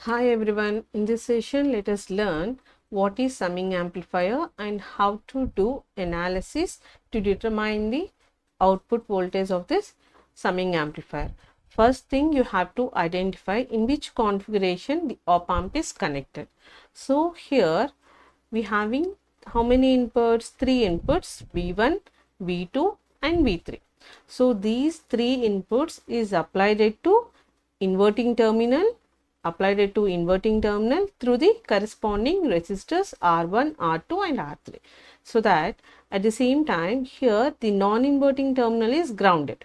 Hi everyone, in this session let us learn what is summing amplifier and how to do analysis to determine the output voltage of this summing amplifier. First thing, you have to identify in which configuration the op amp is connected. So here we having how many inputs? 3 inputs, V1, V2 and V3. So these 3 inputs is applied to inverting terminal through the corresponding resistors R1, R2 and R3. So that at the same time here the non-inverting terminal is grounded.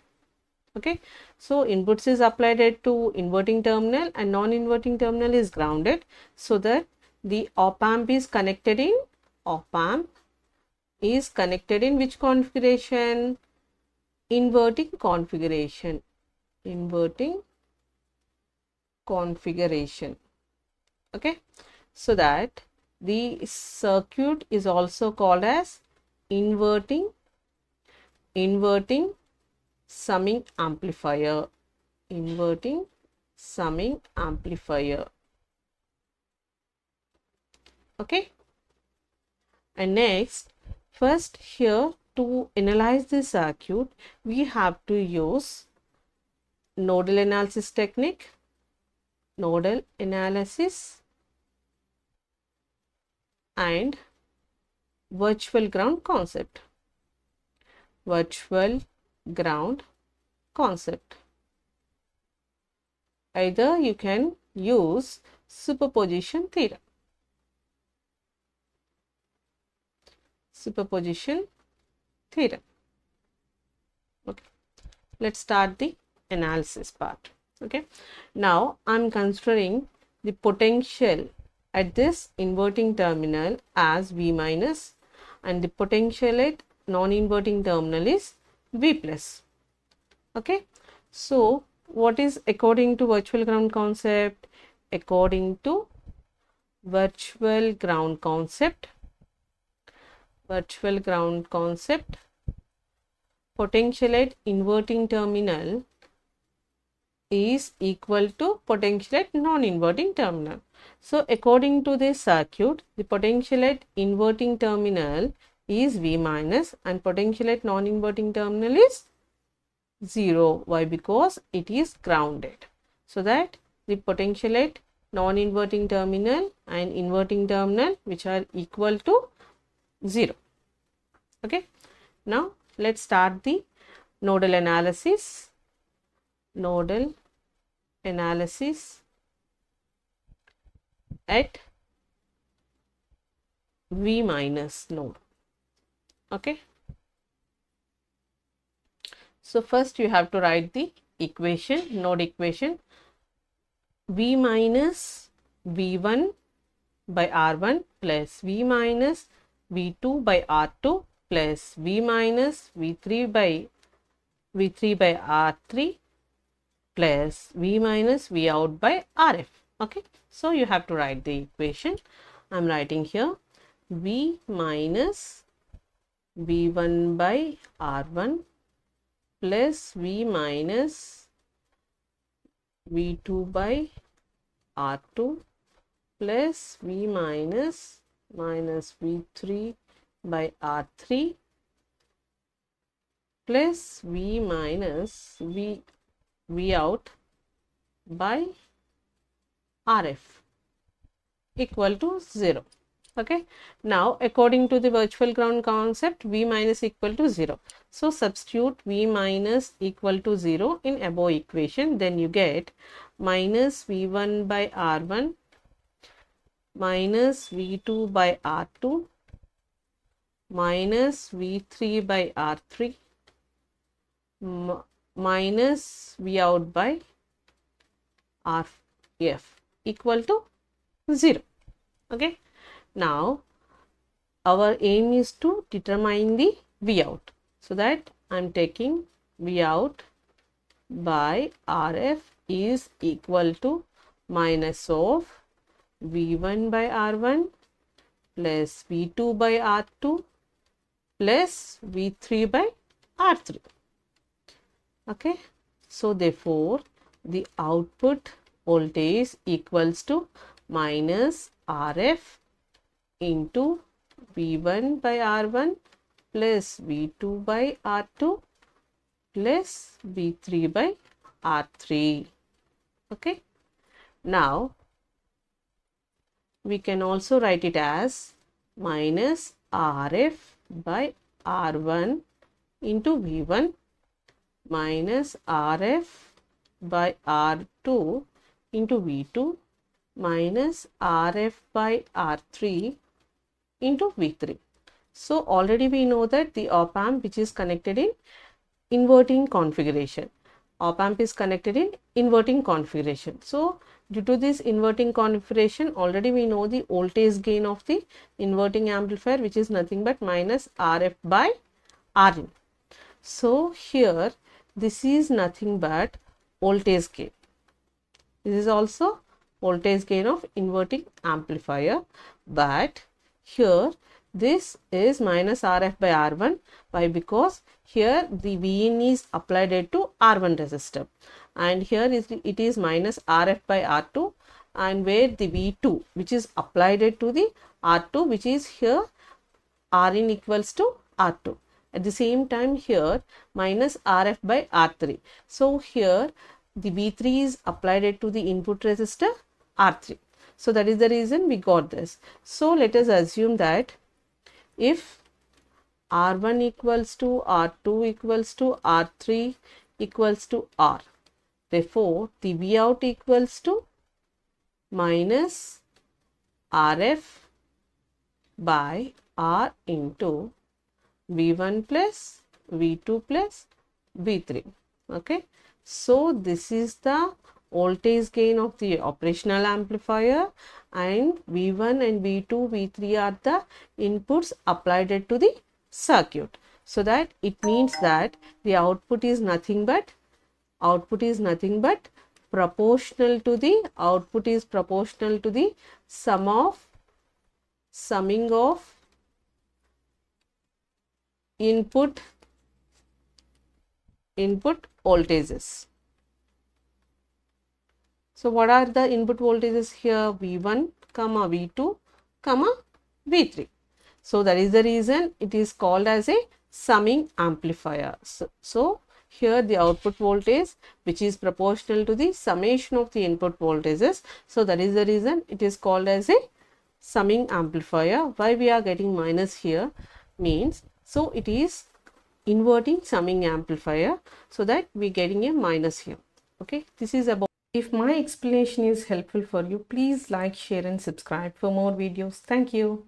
Okay, so inputs is applied to inverting terminal and non-inverting terminal is grounded, so that the op amp is connected in which configuration? Inverting configuration. Okay, so that the circuit is also called as inverting summing amplifier. Okay, and next, first here to analyze the circuit we have to use nodal analysis technique, and virtual ground concept. Either you can use superposition theorem. Okay, let's start the analysis part. Okay, now I'm considering the potential at this inverting terminal as V minus and the potential at non-inverting terminal is V plus. Okay, so what is according to virtual ground concept? According to virtual ground concept, potential at inverting terminal is equal to potential at non-inverting terminal. So according to this circuit, the potential at inverting terminal is V minus and potential at non-inverting terminal is 0. Why? Because it is grounded. So that the potential at non-inverting terminal and inverting terminal which are equal to 0. Okay, now let's start the nodal analysis. At V minus node. Okay, so first you have to write the node equation. V minus V1 by R1 plus V minus V2 by R2 plus V minus V3 by R3 plus V minus V out by RF. Okay, so you have to write the equation. I am writing here V minus V1 by R1 plus V minus V2 by R2 plus V minus V3 by R3 plus V minus V out by RF equal to 0. Okay, now according to the virtual ground concept, V minus equal to 0. So substitute V minus equal to 0 in above equation, then you get minus V1 by R1 minus V2 by R2 minus V3 by R3 minus V out by RF equal to 0. Okay, now our aim is to determine the V out. So that I am taking V out by RF is equal to minus of V1 by R1 plus V2 by R2 plus V3 by R3. Okay, so therefore the output voltage equals to minus Rf into V1 by R1 plus V2 by R2 plus V3 by R3. Okay. Now we can also write it as minus Rf by R1 into V1 minus Rf by R2 into V2 minus Rf by R3 into V3. So already we know that the op amp which is connected in inverting configuration. Op amp is connected in inverting configuration. So due to this inverting configuration, already we know the voltage gain of the inverting amplifier, which is nothing but minus Rf by Rin. So here this is nothing but voltage gain. This is also voltage gain of inverting amplifier, but here this is minus Rf by R1. Why? Because here the Vin is applied to R1 resistor, and here it is minus Rf by R2, and where the V2 which is applied to the R2, which is here Rin equals to R2. At the same time here minus Rf by R3. So here the V3 is applied to the input resistor R3. So that is the reason we got this. So let us assume that if R1 equals to R2 equals to R3 equals to R, therefore the Vout equals to minus Rf by R into V1 plus V2 plus V3. Okay. So this is the voltage gain of the operational amplifier, and V1 and V2, V3 are the inputs applied to the circuit. So that it means that the output is nothing but proportional to the summing of input voltages. So what are the input voltages here? V1, V2, V3. So that is the reason it is called as a summing amplifier. So here the output voltage which is proportional to the summation of the input voltages. So that is the reason it is called as a summing amplifier. Why we are getting minus here means, so it is inverting summing amplifier, so that we are getting a minus here. Okay, this is about. If my explanation is helpful for you, please like, share and subscribe for more videos. Thank you.